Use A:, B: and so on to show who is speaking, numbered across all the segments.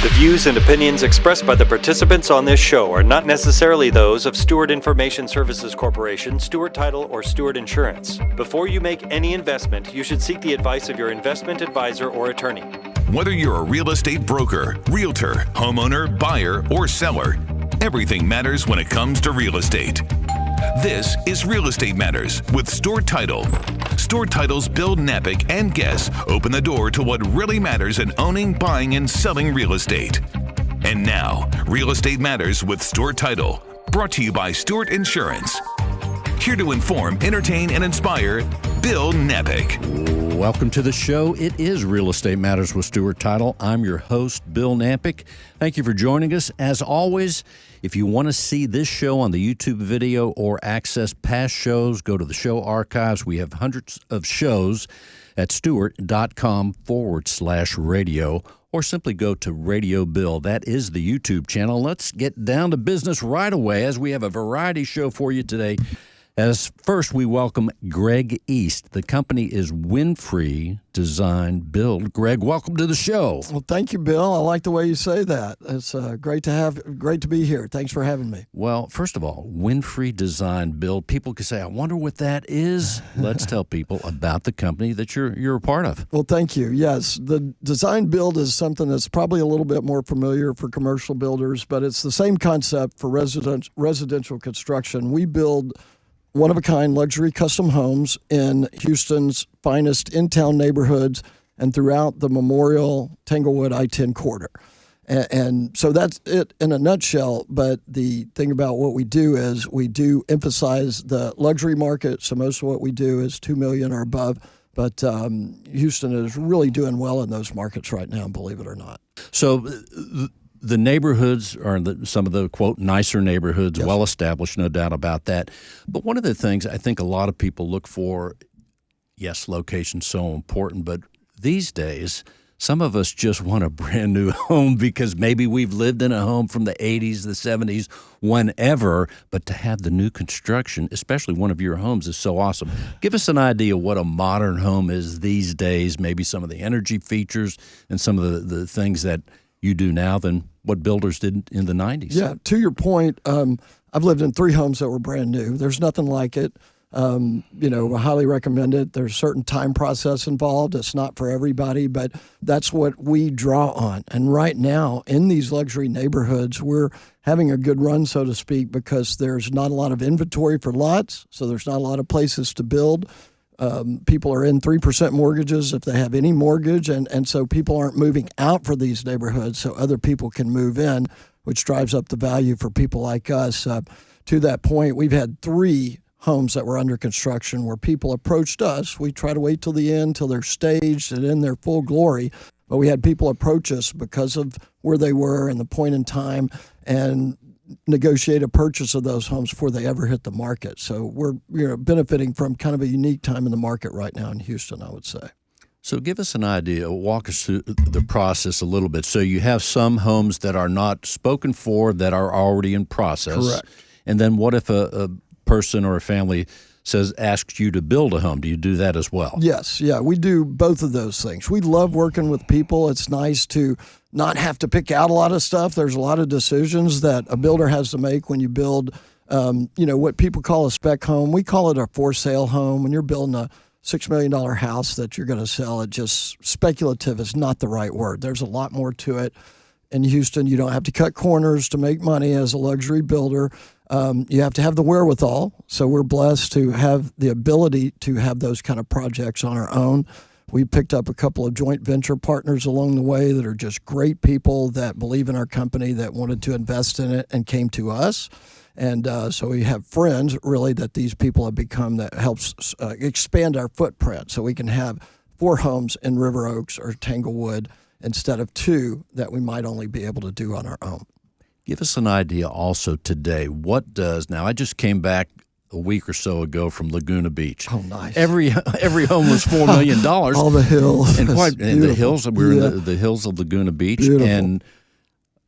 A: The views and opinions expressed by the participants on this show are not necessarily those of Stewart Information Services Corporation, Stewart Title, or Stewart Insurance. Before you make any investment, you should seek the advice of your investment advisor or attorney.
B: Whether you're a real estate broker, realtor, homeowner, buyer, or seller, everything matters when it comes to real estate. This is Real Estate Matters with Stewart Title. Stewart Title's Bill Knapik and guests open the door to what really matters in owning, buying, and selling real estate. And now, Real Estate Matters with Stewart Title, brought to you by Stewart Insurance. Here to inform, entertain, and inspire, Bill Knapik.
C: Welcome to the show. It is Real Estate Matters with Stewart Title. I'm your host, Bill Knapik. Thank you for joining us. As always, if you want to see this show on the YouTube video or access past shows, go to the show archives. We have hundreds of shows at stewart.com/radio, or simply go to Radio Bill. That is the YouTube channel. Let's get down to business right away, as we have a variety show for you today. As first, we welcome Greg East. The company is Winfrey Design Build. Greg, welcome to the show.
D: Well, thank you, Bill. I like the way you say that. It's great to be here. Thanks for having me.
C: Well, first of all, Winfrey Design Build. People can say, "I wonder what that is." Let's tell people about the company that you're a part of.
D: Well, thank you. Yes, the design build is something that's probably a little bit more familiar for commercial builders, but it's the same concept for residential construction. We build one-of-a-kind luxury custom homes in Houston's finest in-town neighborhoods and throughout the Memorial Tanglewood I-10 corridor. And so that's it in a nutshell. But the thing about what we do is we do emphasize the luxury market. So most of what we do is $2 million or above. But Houston is really doing well in those markets right now, believe it or not.
C: So the neighborhoods are some of the, quote, nicer neighborhoods,
D: yes,
C: well-established, no doubt about that. But one of the things I think a lot of people look for, yes, location's so important, but these days, some of us just want a brand new home because maybe we've lived in a home from the 80s, the 70s, whenever, but to have the new construction, especially one of your homes, is so awesome. Give us an idea what a modern home is these days, maybe some of the energy features and some of the things that you do now than what builders did in the 90s.
D: Yeah, to your point, I've lived in 3 homes that were brand new. There's nothing like it. I highly recommend it. There's a certain time process involved. It's not for everybody, but that's what we draw on. And right now, in these luxury neighborhoods, we're having a good run, so to speak, because there's not a lot of inventory for lots, so there's not a lot of places to build. People are in 3% mortgages if they have any mortgage, and so people aren't moving out for these neighborhoods so other people can move in, which drives up the value for people like us. To that point, we've had 3 homes that were under construction where people approached us. We try to wait till the end, till they're staged and in their full glory, but we had people approach us because of where they were and the point in time, and negotiate a purchase of those homes before they ever hit the market. So we're benefiting from kind of a unique time in the market right now in Houston, I would say.
C: So give us an idea, walk us through the process a little bit. So you have some homes that are not spoken for that are already in process.
D: Correct.
C: And then what if a person or a family asks you to build a home? Do you do that as well?
D: Yes, yeah, we do both of those things. We love working with people. It's nice to not have to pick out a lot of stuff. There's a lot of decisions that a builder has to make when you build, what people call a spec home. We call it a for sale home. When you're building a $6 million house that you're going to sell, it just speculative is not the right word. There's a lot more to it. In Houston, you don't have to cut corners to make money as a luxury builder. You have to have the wherewithal. So we're blessed to have the ability to have those kind of projects on our own. We picked up a couple of joint venture partners along the way that are just great people that believe in our company, that wanted to invest in it and came to us. And so we have friends, really, that these people have become that helps expand our footprint. So we can have 4 homes in River Oaks or Tanglewood instead of 2 that we might only be able to do on our own.
C: Give us an idea also today. Now I just came back a week or so ago from Laguna Beach.
D: Oh, nice.
C: Every home was $4 million.
D: All the hills.
C: And the hills, we were in the hills of Laguna Beach.
D: Beautiful.
C: And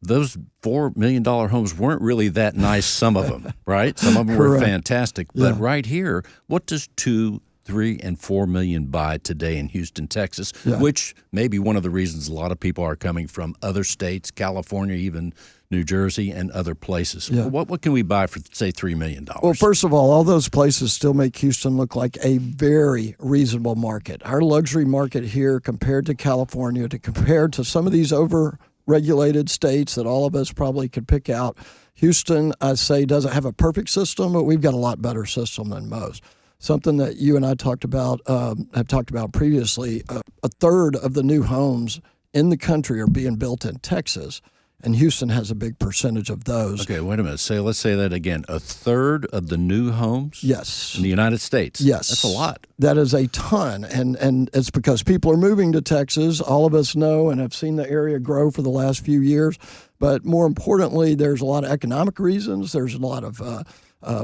C: those $4 million homes weren't really that nice, some of them, right? Some of them were fantastic. But right here, what does $2 3 and 4 million buy today in Houston, Texas,
D: Yeah.
C: which may be one of the reasons a lot of people are coming from other states, California, even New Jersey, and other places.
D: Yeah.
C: What can we buy for, say, $3 million?
D: Well, first of all those places still make Houston look like a very reasonable market. Our luxury market here, compared to California, compared to some of these over-regulated states that all of us probably could pick out, Houston, I say, doesn't have a perfect system, but we've got a lot better system than most. Something that you and I have talked about previously, a third of the new homes in the country are being built in Texas, and Houston has a big percentage of those.
C: Okay, wait a minute. Let's say that again. A third of the new homes
D: Yes.
C: in the United States?
D: Yes.
C: That's a lot.
D: That is a ton, and it's because people are moving to Texas. All of us know and have seen the area grow for the last few years. But more importantly, there's a lot of economic reasons. There's a lot of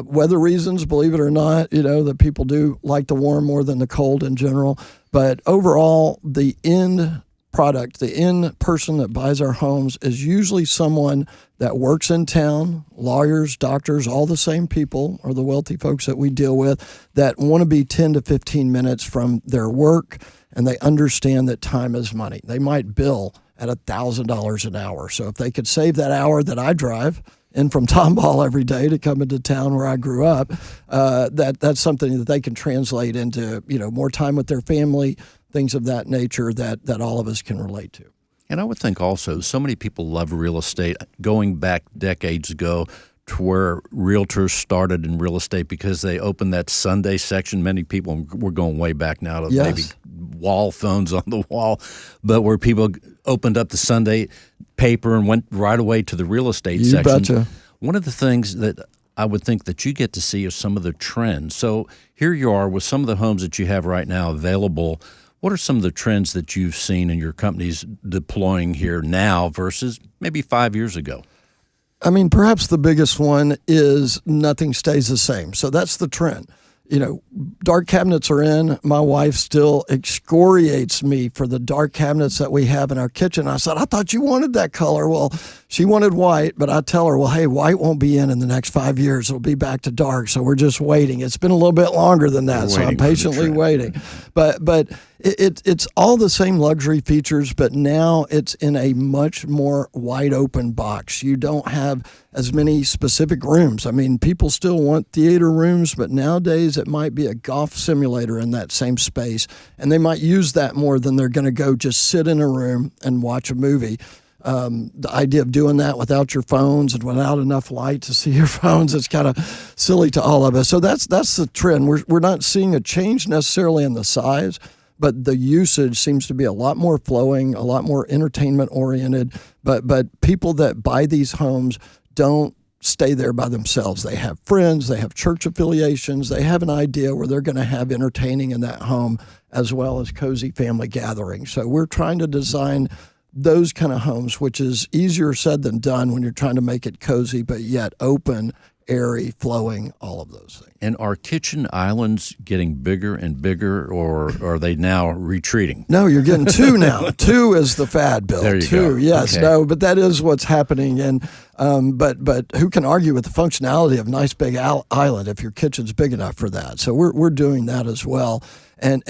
D: weather reasons, believe it or not, that people do like the warm more than the cold in general. But overall, the end product, the end person that buys our homes is usually someone that works in town, lawyers, doctors, all the same people are the wealthy folks that we deal with that want to be 10 to 15 minutes from their work, and they understand that time is money. They might bill at $1,000 an hour. So if they could save that hour that I drive in from Tomball every day to come into town where I grew up, that's something that they can translate into, more time with their family, things of that nature that all of us can relate to.
C: And I would think also so many people love real estate. Going back decades ago to where realtors started in real estate because they opened that Sunday section. Many people, we're going way back now to maybe wall phones on the wall, but where people opened up the Sunday paper and went right away to the real estate section.
D: Betcha.
C: One of the things that I would think that you get to see is some of the trends. So here you are with some of the homes that you have right now available. What are some of the trends that you've seen in your companies deploying here now versus maybe 5 years ago?
D: I mean, perhaps the biggest one is nothing stays the same. So that's the trend. Dark cabinets are in. My wife still excoriates me for the dark cabinets that we have in our kitchen. I said, I thought you wanted that color. Well, she wanted white, but I tell her, well, hey, white won't be in the next 5 years. It'll be back to dark. So we're just waiting. It's been a little bit longer than that, so I'm patiently waiting. But it's all the same luxury features, but now it's in a much more wide open box. You don't have as many specific rooms. I mean, people still want theater rooms, but nowadays it might be a golf simulator in that same space, and they might use that more than they're going to go just sit in a room and watch a movie. The idea of doing that without your phones and without enough light to see your phones, it's kind of silly to all of us. So that's the trend. We're not seeing a change necessarily in the size, but the usage seems to be a lot more flowing, a lot more entertainment oriented. But people that buy these homes don't stay there by themselves. They have friends, they have church affiliations, they have an idea where they're going to have entertaining in that home as well as cozy family gatherings. So we're trying to design those kind of homes, which is easier said than done when you're trying to make it cozy, but yet open, airy, flowing, all of those things.
C: And are kitchen islands getting bigger and bigger, or are they now retreating?
D: No, you're getting two now. Two is the fad, Bill.
C: There you
D: two,
C: go.
D: yes.
C: Okay.
D: No, but that is what's happening. And but who can argue with the functionality of a nice big island if your kitchen's big enough for that? So we're doing that as well. And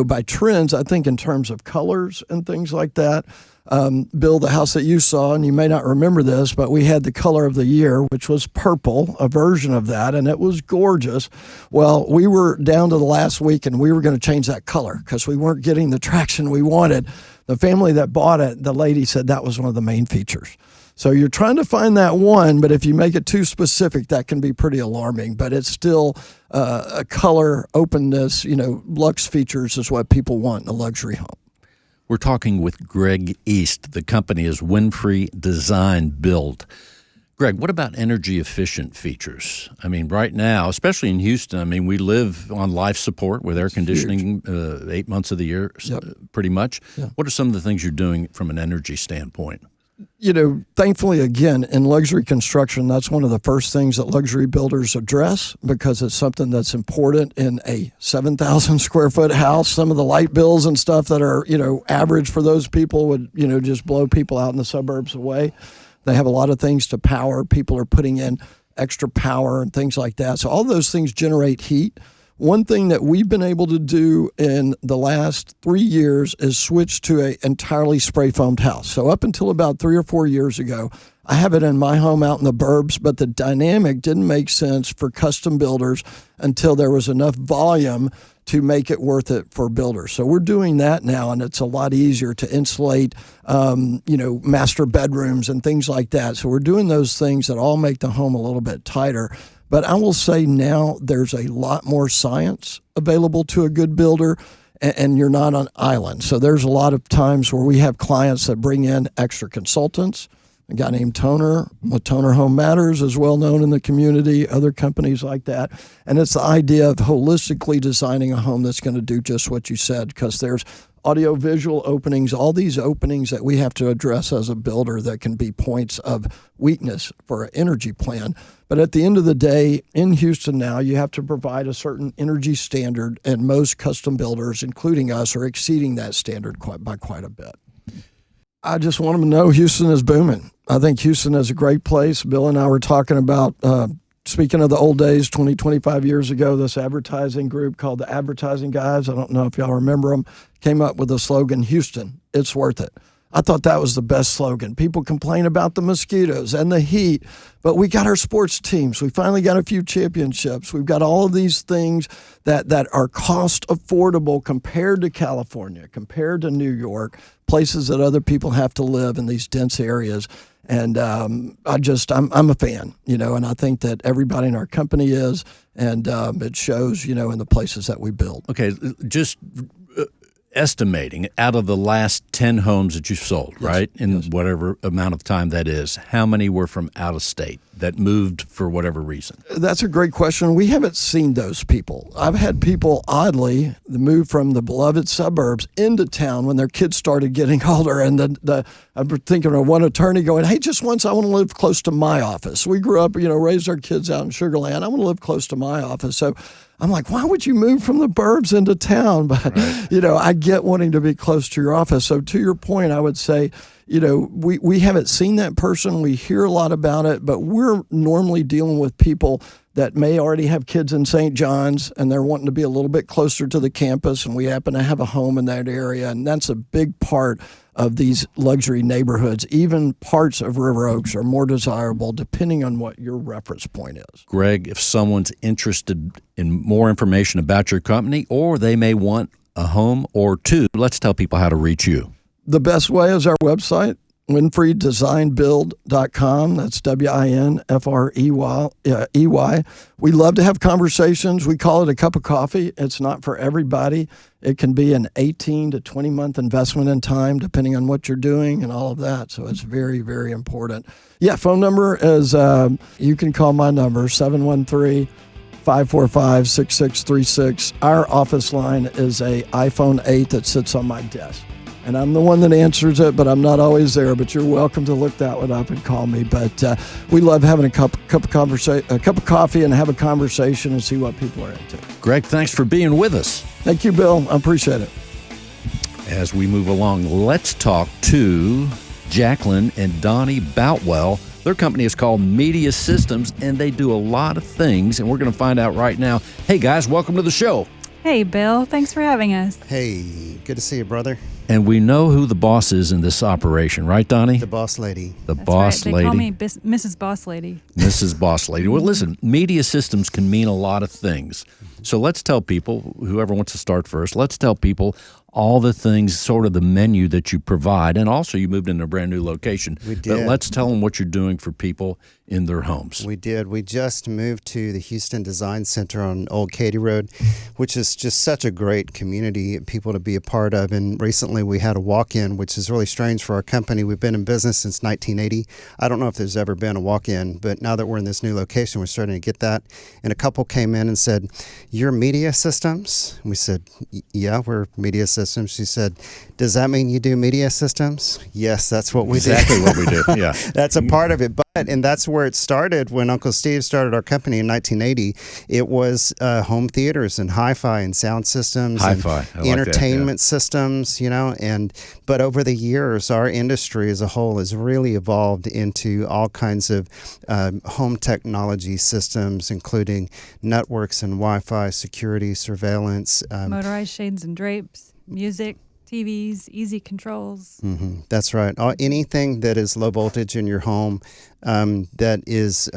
D: by trends, I think in terms of colors and things like that, Bill, the house that you saw, and you may not remember this, but we had the color of the year, which was purple, a version of that, and it was gorgeous. Well, we were down to the last week, and we were going to change that color because we weren't getting the traction we wanted. The family that bought it, the lady said that was one of the main features. So you're trying to find that one, but if you make it too specific, that can be pretty alarming. But it's still a color, openness, luxe features is what people want in a luxury home.
C: We're talking with Greg East. The company is Winfrey Design Build. Greg, what about energy efficient features? I mean, right now, especially in Houston, we live on life support with air conditioning 8 months of the year, pretty much. Yep. What are some of the things you're doing from an energy standpoint?
D: Thankfully, again, in luxury construction, that's one of the first things that luxury builders address because it's something that's important in a 7,000 square foot house. Some of the light bills and stuff that are, average for those people would, just blow people out in the suburbs away. They have a lot of things to power. People are putting in extra power and things like that. So all those things generate heat. One thing that we've been able to do in the last 3 years is switch to an entirely spray foamed house. So up until about 3 or 4 years ago, I have it in my home out in the burbs, but the dynamic didn't make sense for custom builders until there was enough volume to make it worth it for builders. So we're doing that now, and it's a lot easier to insulate, master bedrooms and things like that. So we're doing those things that all make the home a little bit tighter. But I will say now there's a lot more science available to a good builder, and you're not on island. So there's a lot of times where we have clients that bring in extra consultants. A guy named Toner with Toner Home Matters is well known in the community, other companies like that. And it's the idea of holistically designing a home that's going to do just what you said, because there's audio-visual openings, all these openings that we have to address as a builder that can be points of weakness for an energy plan. But at the end of the day, in Houston now, you have to provide a certain energy standard, and most custom builders, including us, are exceeding that standard by quite a bit. I just want them to know Houston is booming. I think Houston is a great place. Bill and I were talking about, speaking of the old days, 20, 25 years ago, this advertising group called the Advertising Guys, I don't know if y'all remember them, came up with the slogan, Houston, it's worth it. I thought that was the best slogan. People complain about the mosquitoes and the heat, but we got our sports teams. We finally got a few championships. We've got all of these things that are cost affordable compared to California, compared to New York, places that other people have to live in these dense areas. And I'm a fan, and I think that everybody in our company is, and it shows, in the places that we build.
C: Okay, just estimating, out of the last 10 homes that you've sold, yes, right, in yes, whatever amount of time that is, how many were from out of state that moved for whatever reason? That's
D: a great question. We haven't seen those people. I've had people, oddly, move from the beloved suburbs into town when their kids started getting older, and I'm thinking of one attorney going, hey, just once I want to live close to my office. We grew up, raised our kids out in Sugar Land. I want to live close to my office. So I'm like, why would you move from the burbs into town? But, right, I get wanting to be close to your office. So to your point, I would say, we haven't seen that person. We hear a lot about it, but we're normally dealing with people that may already have kids in St. John's, and they're wanting to be a little bit closer to the campus, and we happen to have a home in that area, and that's a big part of these luxury neighborhoods. Even parts of River Oaks are more desirable depending on what your reference point is.
C: Greg, if someone's interested in more information about your company, or they may want a home or two, let's tell people how to reach you.
D: The best way is our website, winfreydesignbuild.com. That's WINFREY. We love to have conversations. We call it a cup of coffee. It's not for everybody. It can be an 18 to 20 month investment in time, depending on what you're doing and all of that. So it's very, very important. Yeah, phone number is, you can call my number, 713-545-6636. Our office line is a iPhone 8 that sits on my desk. And I'm the one that answers it, but I'm not always there. But you're welcome to look that one up and call me. But we love having a cup of coffee and have a conversation and see what people are into.
C: Greg, thanks for being with us.
D: Thank you, Bill. I appreciate it.
C: As we move along, let's talk to Jacqueline and Donnie Boutwell. Their company is called Media Systems, and they do a lot of things, and we're going to find out right now. Hey, guys, welcome to the show.
E: Hey, Bill. Thanks for having us.
F: Hey, good to see you, brother.
C: And we know who the boss is in this operation, right, Donnie?
F: The boss lady.
E: That's right. They call me Mrs. Boss Lady.
C: Mrs. Boss Lady. Well, listen, media systems can mean a lot of things. So let's tell people, whoever wants to start first, let's tell people all the things, sort of the menu that you provide. And also you moved into a brand new location.
F: We did.
C: But let's tell them what you're doing for people in their homes.
F: We did. We just moved to the Houston Design Center on Old Katy Road, which is just such a great community, people to be a part of. And recently we had a walk-in, which is really strange for our company. We've been in business since 1980. I don't know if there's ever been a walk-in, but now that we're in this new location, we're starting to get that. And a couple came in and said, "You're Media Systems?" And we said, "Yeah, we're Media Systems." systems. She said, "Does that mean you do media systems?" Yes, that's what we
C: Exactly
F: do.
C: what we do, yeah.
F: That's a part of it. And that's where it started when Uncle Steve started our company in 1980. It was home theaters and hi-fi and sound systems
C: Hi-fi.
F: and entertainment systems, but over the years, our industry as a whole has really evolved into all kinds of home technology systems, including networks and Wi-Fi, security, surveillance.
E: Motorized shades and drapes, music, TVs, easy controls.
F: Mm-hmm. That's right. Anything that is low voltage in your home that is,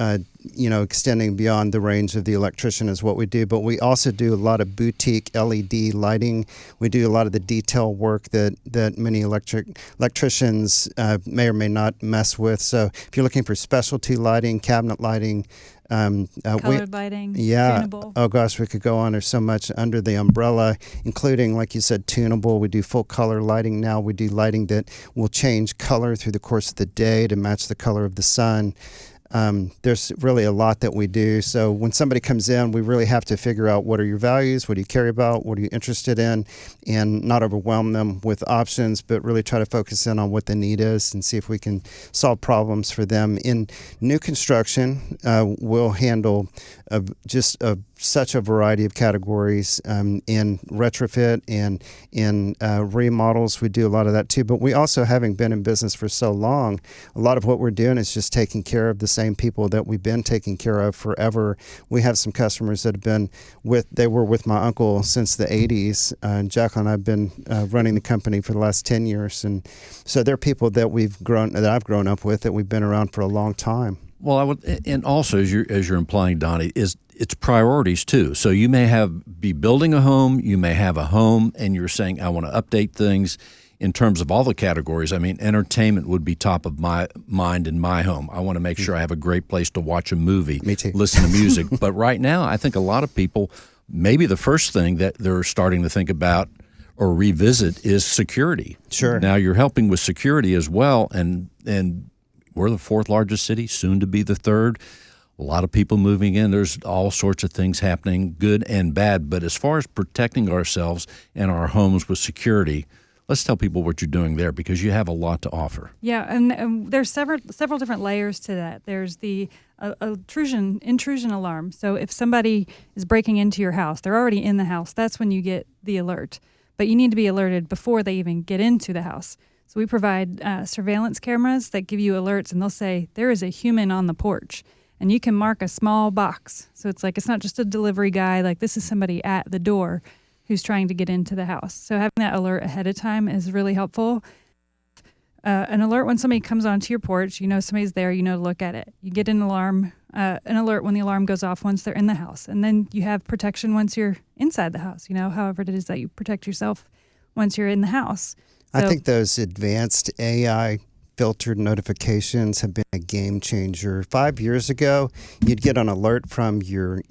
F: extending beyond the range of the electrician is what we do. But we also do a lot of boutique LED lighting. We do a lot of the detail work that many electricians may or may not mess with. So if you're looking for specialty lighting, cabinet lighting,
E: colored lighting,
F: yeah.
E: tunable.
F: Oh gosh, we could go on. There's so much under the umbrella, including, like you said, tunable. We do full color lighting now. We do lighting that will change color through the course of the day to match the color of the sun. There's really a lot that we do. So when somebody comes in, we really have to figure out what are your values, what do you care about, what are you interested in, and not overwhelm them with options, but really try to focus in on what the need is and see if we can solve problems for them. In new construction, we'll handle such a variety of categories. In retrofit and in remodels, we do a lot of that too. But we also, having been in business for so long, a lot of what we're doing is just taking care of the same people that we've been taking care of forever. We have some customers that have been they were with my uncle since the 80s. Jacqueline and I have been running the company for the last 10 years. And so they're people that I've grown up with, that we've been around for a long time.
C: Well, I would, and also as you're implying, Donnie, it's priorities too. So you may be building a home, you may have a home, and you're saying, I want to update things in terms of all the categories. I mean, entertainment would be top of my mind in my home. I want to make sure I have a great place to watch a movie,
F: Me too.
C: listen to music. But right now, I think a lot of people, maybe the first thing that they're starting to think about or revisit is security.
F: Sure.
C: Now you're helping with security as well, and we're the fourth largest city, soon to be the third. A lot of people moving in. There's all sorts of things happening, good and bad. But as far as protecting ourselves and our homes with security, let's tell people what you're doing there, because you have a lot to offer.
E: Yeah, and there's several different layers to that. There's the intrusion alarm. So if somebody is breaking into your house, they're already in the house, that's when you get the alert. But you need to be alerted before they even get into the house. So we provide surveillance cameras that give you alerts, and they'll say, there is a human on the porch. And you can mark a small box. So it's not just a delivery guy, like this is somebody at the door who's trying to get into the house. So having that alert ahead of time is really helpful. An alert when somebody comes onto your porch, you know somebody's there, you know to look at it. You get an alert when the alarm goes off once they're in the house. And then you have protection once you're inside the house, however it is that you protect yourself once you're in the house. So,
F: I think those advanced AI filtered notifications have been a game changer. 5 years ago, you'd get an alert from your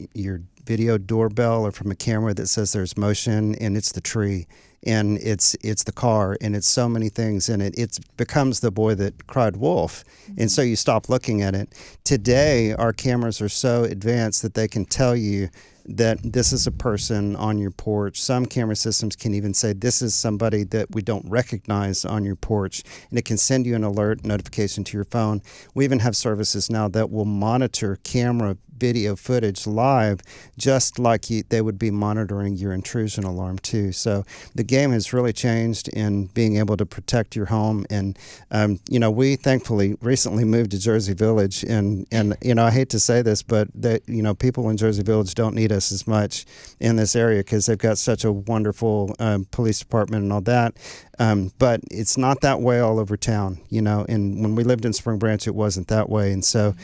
F: video doorbell or from a camera that says there's motion, and it's the tree, and it's the car, and it's so many things, and it becomes the boy that cried wolf, and so you stop looking at it. Today, our cameras are so advanced that they can tell you that this is a person on your porch. Some camera systems can even say this is somebody that we don't recognize on your porch, and it can send you an alert notification to your phone. We even have services now that will monitor camera video footage live, just like they would be monitoring your intrusion alarm too. So the game has really changed in being able to protect your home. And we thankfully recently moved to Jersey Village, and I hate to say this, but people in Jersey Village don't need us as much in this area because they've got such a wonderful police department and all that. But it's not that way all over town, and when we lived in Spring Branch, it wasn't that way. And so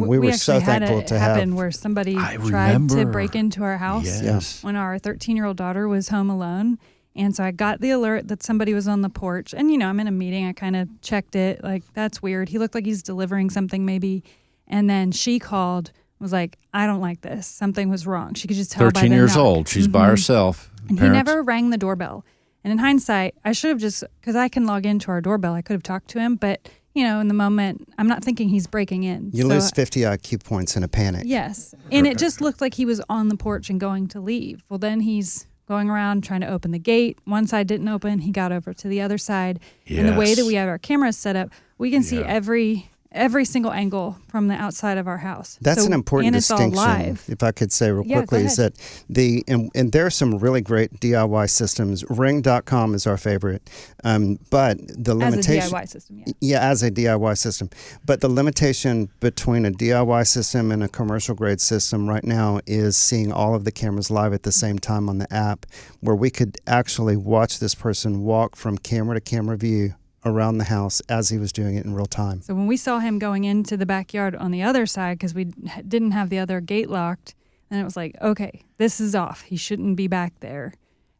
F: we were so thankful to have.
E: Where somebody tried to break into our house
C: Yes.
E: when our 13-year-old daughter was home alone. And so I got the alert that somebody was on the porch. And, I'm in a meeting. I kind of checked it. Like, that's weird. He looked like he's delivering something maybe. And then she called, was like, I don't like this. Something was wrong. She could just tell by the
C: 13 years
E: knock.
C: old. She's by herself.
E: And he never rang the doorbell. And in hindsight, I should have just, because I can log into our doorbell, I could have talked to him. But, in the moment, I'm not thinking he's breaking in.
F: You lose 50 IQ points in a panic.
E: Yes. And it just looked like he was on the porch and going to leave. Well, then he's going around trying to open the gate. One side didn't open. He got over to the other side. And the way that we have our cameras set up, we can see every single angle from the outside of our house.
F: That's an important distinction,
E: all live.
F: if I could say real quickly, is that and there are some really great DIY systems. Ring.com is our favorite, but the limitation
E: as a DIY system,
F: as a DIY system. But the limitation between a DIY system and a commercial grade system right now is seeing all of the cameras live at the same time on the app, where we could actually watch this person walk from camera to camera view around the house as he was doing it in real time.
E: So when we saw him going into the backyard on the other side, because we didn't have the other gate locked, then it was like, okay, this is off. He shouldn't be back there.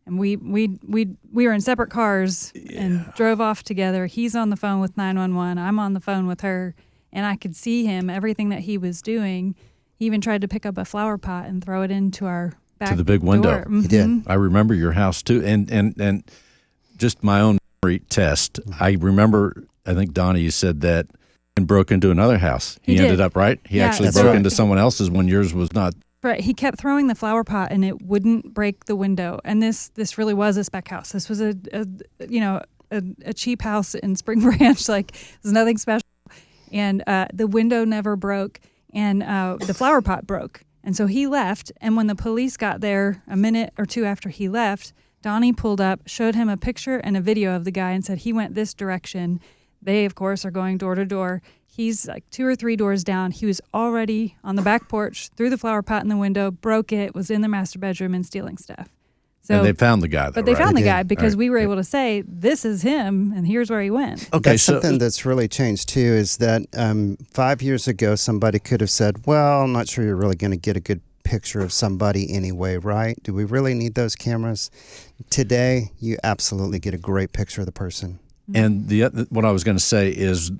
E: And we were in separate cars and drove off together. He's on the phone with 911. I'm on the phone with her, and I could see him, everything that he was doing. He even tried to pick up a flower pot and throw it into our back
C: to the big window.
E: door.
F: He did.
C: I remember your house too, and just my own test. I remember, I think Donnie, you said that and broke into another house. He ended up right. He actually broke into someone else's when yours was not.
E: Right. He kept throwing the flower pot and it wouldn't break the window. And this really was a spec house. This was a cheap house in Spring Branch. Like, there's nothing special. And the window never broke, and the flower pot broke. And so he left. And when the police got there a minute or two after he left, Donnie pulled up, showed him a picture and a video of the guy and said he went this direction. They, of course, are going door to door. He's like 2 or 3 doors down. He was already on the back porch, threw the flower pot in the window, broke it, was in the master bedroom and stealing stuff. So,
C: and they found the guy, though,
E: But they found the guy because
C: right.
E: we were able to say, this is him, and here's where he went.
C: Okay,
F: that's something that's really changed, too, is that 5 years ago, somebody could have said, well, I'm not sure you're really going to get a good picture of somebody anyway, right? Do we really need those cameras? Today, you absolutely get a great picture of the person.
C: And what I was going to say is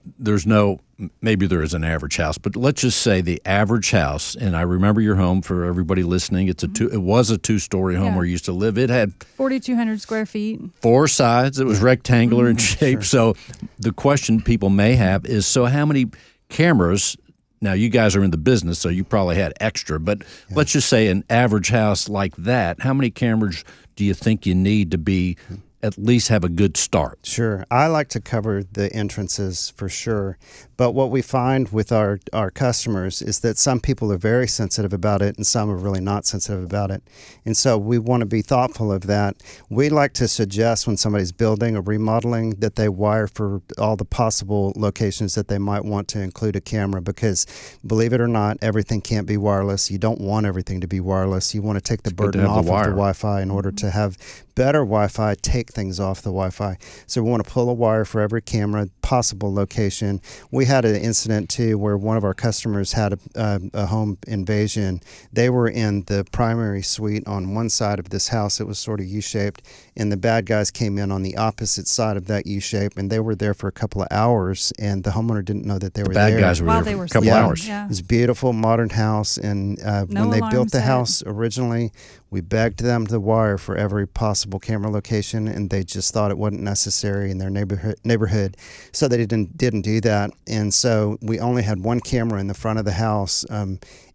C: maybe there is an average house, but let's just say the average house, and I remember your home for everybody listening, it was a 2-story home where you used to live. It had
E: 4,200 square feet.
C: 4 sides. It was rectangular in shape. Sure. So the question people may have is, so how many cameras? Now, you guys are in the business, so you probably had extra, but let's just say an average house like that, how many cameras do you think you need to be at least have a good start?
F: Sure. I like to cover the entrances for sure. But what we find with our customers is that some people are very sensitive about it and some are really not sensitive about it. And so we want to be thoughtful of that. We like to suggest when somebody's building or remodeling that they wire for all the possible locations that they might want to include a camera, because believe it or not, everything can't be wireless. You don't want everything to be wireless. You want to take the burden off of the Wi-Fi in order to have better Wi-Fi, take things off the Wi-Fi. So we want to pull a wire for every camera possible location. We had an incident too where one of our customers had a home invasion. They were in the primary suite on one side of this house. It was sort of U-shaped, and the bad guys came in on the opposite side of that U-shape, and they were there for a couple of hours, and the homeowner didn't know that they were there.
C: The bad guys were there for a couple of hours.
E: Yeah.
F: It was a beautiful modern house, and when they built the house originally, we begged them to wire for every possible camera location, and they just thought it wasn't necessary in their neighborhood. So they didn't do that. And so we only had one camera in the front of the house,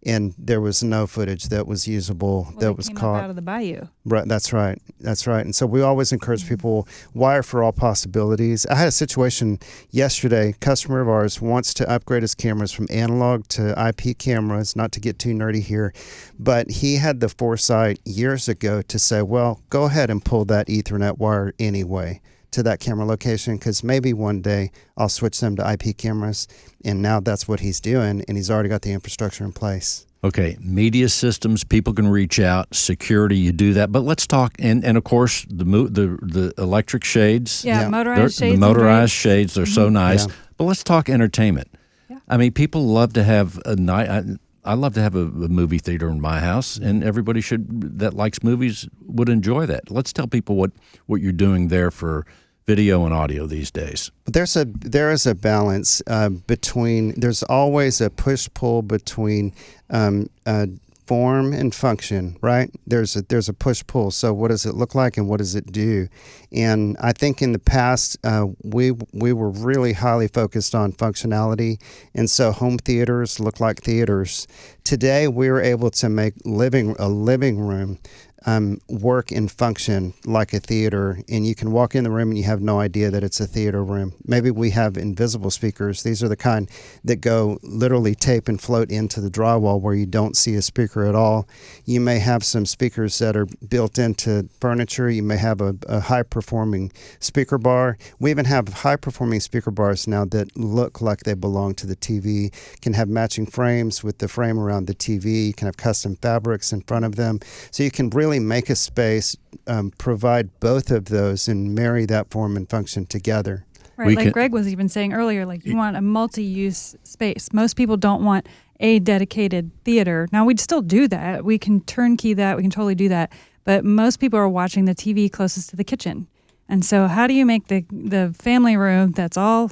F: and there was no footage that was usable that was caught
E: out of the bayou.
F: Right, that's right. And so we always encourage people, wire for all possibilities. I had a situation yesterday. A customer of ours wants to upgrade his cameras from analog to IP cameras, not to get too nerdy here, but he had the foresight years ago to say, well, go ahead and pull that Ethernet wire anyway to that camera location, because maybe one day I'll switch them to IP cameras. And now that's what he's doing, and he's already got the infrastructure in place.
C: Okay, media systems, people can reach out, security, you do that. But let's talk, and of course, the electric shades.
E: Yeah, motorized shades.
C: The motorized shades, they're so nice.
F: Yeah.
C: But let's talk entertainment.
E: Yeah.
C: I mean, people love to have a night. I love to have a movie theater in my house, and everybody that likes movies would enjoy that. Let's tell people what you're doing there for video and audio these days.
F: There is a balance between. There's always a push-pull between form and function, right? There's a push-pull. So what does it look like and what does it do? And I think in the past we were really highly focused on functionality, and so home theaters look like theaters. Today we're able to make a living room work and function like a theater, and you can walk in the room and you have no idea that it's a theater room. Maybe we have invisible speakers. These are the kind that go literally tape and float into the drywall where you don't see a speaker at all. You may have some speakers that are built into furniture. You may have a high-performing speaker bar. We even have high-performing speaker bars now that look like they belong to the TV, can have matching frames with the frame around the TV. You can have custom fabrics in front of them. So you can really make a space, provide both of those, and marry that form and function together.
E: Right, like Greg was even saying earlier, like you want a multi-use space. Most people don't want a dedicated theater. Now, we'd still do that. We can turnkey that. We can totally do that. But most people are watching the TV closest to the kitchen. And so how do you make the family room that's all,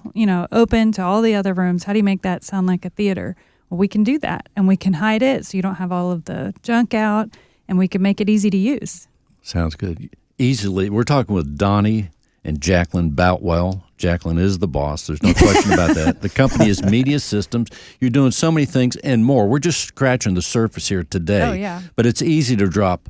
E: open to all the other rooms, how do you make that sound like a theater? Well, we can do that, and we can hide it so you don't have all of the junk out, and we can make it easy to use.
C: Sounds good. Easily. We're talking with Donnie and Jacqueline Boutwell. Jacqueline is the boss. There's no question about that. The company is Media Systems. You're doing so many things and more. We're just scratching the surface here today.
E: Oh, yeah.
C: But it's easy to drop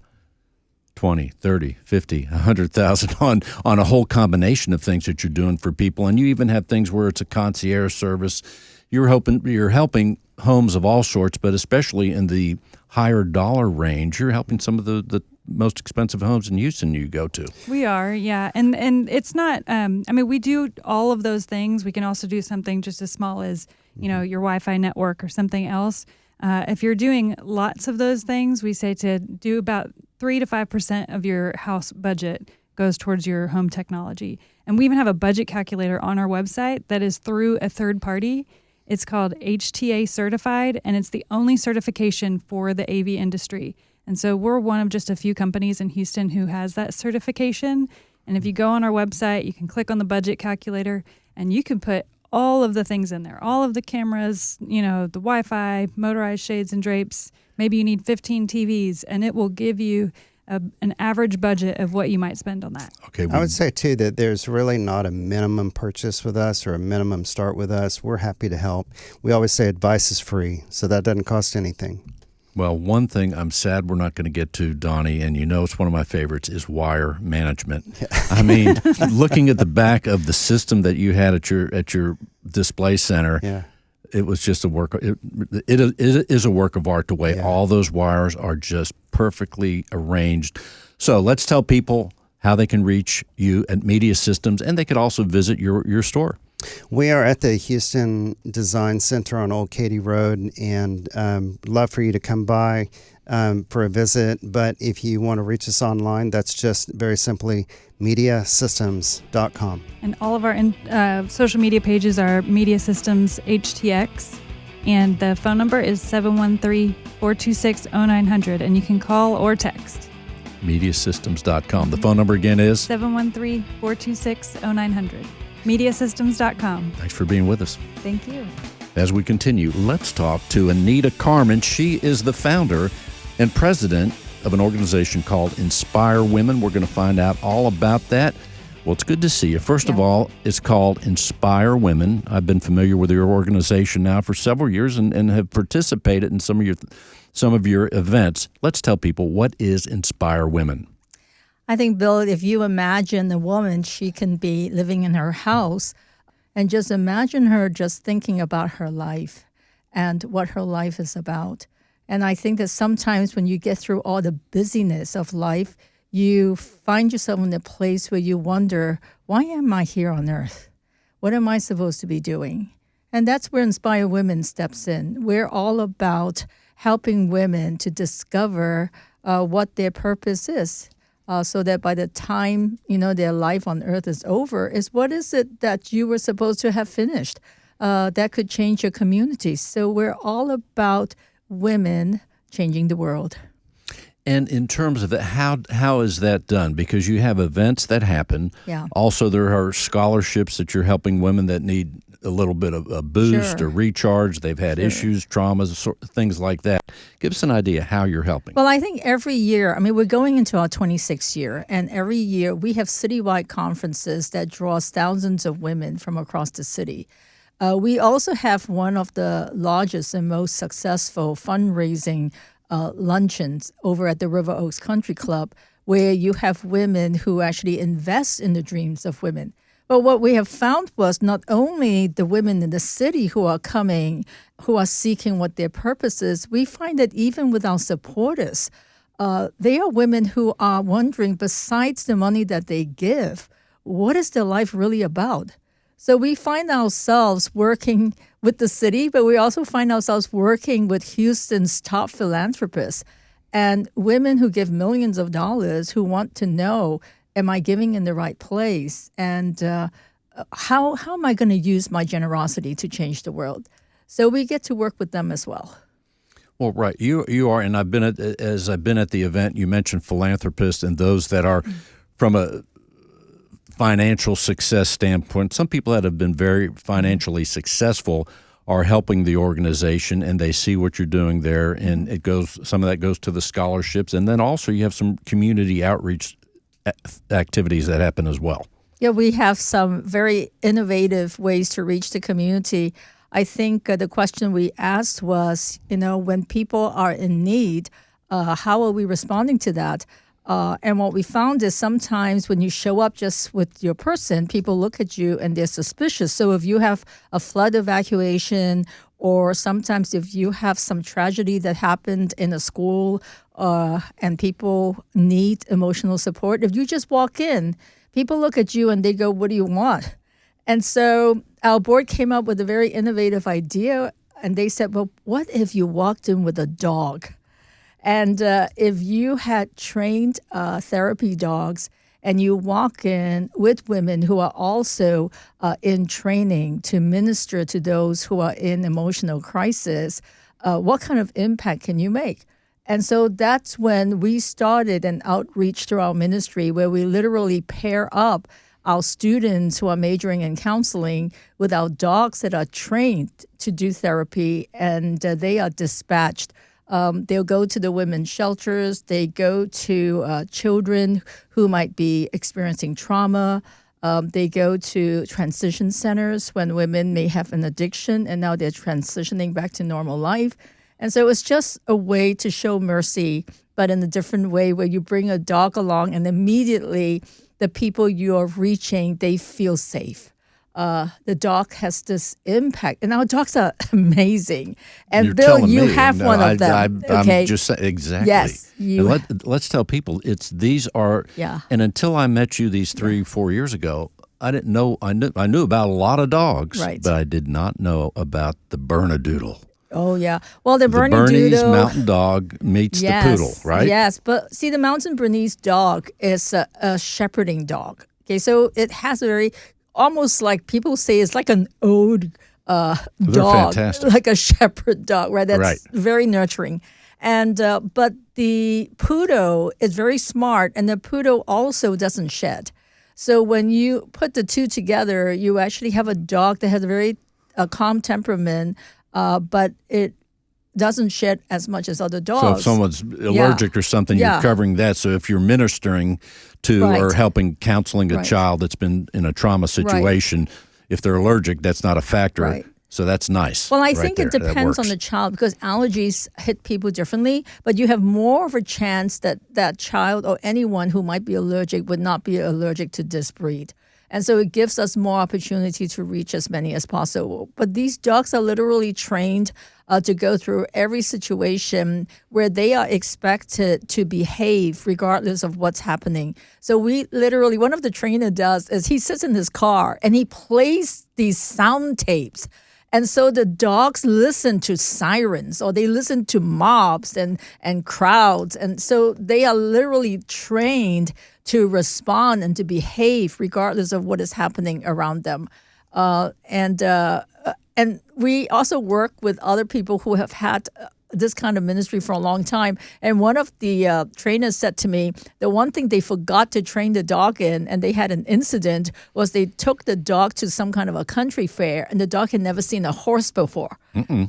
C: 20, 30, 50, 100,000 on a whole combination of things that you're doing for people. And you even have things where it's a concierge service. You're helping homes of all sorts, but especially in the higher dollar range, you're helping some of the most expensive homes in Houston you go to.
E: We are, yeah. And it's not, we do all of those things. We can also do something just as small as, your Wi-Fi network or something else. If you're doing lots of those things, we say to do about 3 to 5% of your house budget goes towards your home technology. And we even have a budget calculator on our website that is through a third party. It's called HTA certified, and it's the only certification for the AV industry. And so we're one of just a few companies in Houston who has that certification. And if you go on our website, you can click on the budget calculator, and you can put all of the things in there, all of the cameras, the Wi-Fi, motorized shades and drapes. Maybe you need 15 TVs, and it will give you an average budget of what you might spend on that.
C: Okay,
F: I would say, too, that there's really not a minimum purchase with us or a minimum start with us. We're happy to help. We always say advice is free, so that doesn't cost anything.
C: Well, one thing I'm sad we're not going to get to, Donnie, and it's one of my favorites, is wire management. Yeah. I mean, looking at the back of the system that you had at your display center,
F: yeah.
C: It was just a work. It is a work of art the way all those wires are just perfectly arranged. So let's tell people how they can reach you at Media Systems, and they could also visit your store.
F: We are at the Houston Design Center on Old Katy Road, and love for you to come by for a visit. But if you want to reach us online, that's just very simply mediasystems.com.
E: And all of our social media pages are Media Systems HTX, and the phone number is 713-426-0900, and you can call or text.
C: Mediasystems.com. The phone number again is
E: 713-426-0900. Mediasystems.com.
C: Thanks for being with us.
E: Thank you.
C: As we continue, let's talk to Anita Carmen. She is the founder and president of an organization called Inspire Women. We're going to find out all about that. Well, it's good to see you. First of all, it's called Inspire Women. I've been familiar with your organization now for several years and have participated in some of your events. Let's tell people, what is Inspire Women?
G: I think, Bill, if you imagine a woman, she can be living in her house, and just imagine her just thinking about her life and what her life is about. And I think that sometimes when you get through all the busyness of life, you find yourself in a place where you wonder, why am I here on earth? What am I supposed to be doing? And that's where Inspire Women steps in. We're all about helping women to discover what their purpose is. So that by the time, their life on earth is over, what is it that you were supposed to have finished that could change your community? So we're all about women changing the world.
C: And in terms of it, how is that done? Because you have events that happen.
G: Yeah.
C: Also, there are scholarships that you're helping women that need a little bit of a boost or recharge. They've had issues, traumas, things like that. Give us an idea how you're helping.
G: Well, I think every year, we're going into our 26th year, and every year we have citywide conferences that draws thousands of women from across the city. We also have one of the largest and most successful fundraising luncheons over at the River Oaks Country Club, where you have women who actually invest in the dreams of women. But what we have found was not only the women in the city who are coming, who are seeking what their purpose is, we find that even with our supporters, they are women who are wondering, besides the money that they give, what is their life really about? So we find ourselves working with the city, but we also find ourselves working with Houston's top philanthropists and women who give millions of dollars who want to know, am I giving in the right place? And how am I going to use my generosity to change the world? So we get to work with them as well.
C: Well, right. You are, and I've been at the event, you mentioned philanthropists and those that are from a financial success standpoint. Some people that have been very financially successful are helping the organization, and they see what you're doing there, and some of that goes to the scholarships, and then also you have some community outreach activities that happen as well.
G: Yeah, we have some very innovative ways to reach the community. I think the question we asked was, when people are in need, how are we responding to that? And what we found is sometimes when you show up just with your person, people look at you and they're suspicious. So if you have a flood evacuation, or sometimes if you have some tragedy that happened in a school and people need emotional support, if you just walk in, people look at you and they go, what do you want? And so our board came up with a very innovative idea, and they said, well, what if you walked in with a dog? And if you had trained therapy dogs and you walk in with women who are also in training to minister to those who are in emotional crisis, what kind of impact can you make? And so that's when we started an outreach through our ministry where we literally pair up our students who are majoring in counseling with our dogs that are trained to do therapy, and they are dispatched. They'll go to the women's shelters. They go to children who might be experiencing trauma. They go to transition centers when women may have an addiction and now they're transitioning back to normal life. And so it's just a way to show mercy, but in a different way, where you bring a dog along and immediately the people you are reaching, they feel safe. The dog has this impact, and our dogs are amazing. And
C: You're
G: Bill,
C: telling
G: you
C: me.
G: have
C: No,
G: one of them. Okay.
C: I'm just saying, exactly.
G: Yes, you.
C: And let's tell people these are.
G: Yeah.
C: And until I met you these 3-4 years ago, I didn't know. I knew about a lot of dogs,
G: Right.
C: but I did not know about the Bernedoodle.
G: Oh, yeah. Well, the
C: Bernese
G: Bernese
C: Mountain Dog meets the poodle, right?
G: Yes, but see, the Mountain Bernese dog is a shepherding dog. Okay, so it has a very, almost like people say, it's like an old dog,
C: fantastic.
G: like a shepherd dog, right? That's
C: Right.
G: very nurturing. And but the poodle is very smart, and the poodle also doesn't shed. So when you put the two together, you actually have a dog that has a very calm temperament, but it doesn't shed as much as other dogs.
C: So if someone's allergic or something, you're covering that. So if you're ministering to or helping counseling a child that's been in a trauma situation, if they're allergic, that's not a factor.
G: Right.
C: So that's nice.
G: Well, I
C: right
G: think it
C: there. That
G: depends on
C: works.
G: the child, because allergies hit people differently, but you have more of a chance that that child or anyone who might be allergic would not be allergic to this breed. And so it gives us more opportunity to reach as many as possible. But these dogs are literally trained to go through every situation where they are expected to behave regardless of what's happening. So we literally, one of the trainer does is he sits in his car and he plays these sound tapes. And so the dogs listen to sirens, or they listen to mobs and crowds. And so they are literally trained to respond and to behave regardless of what is happening around them. And we also work with other people who have had this kind of ministry for a long time. And one of the trainers said to me, the one thing they forgot to train the dog in, and they had an incident, was they took the dog to some kind of a country fair, and the dog had never seen a horse before.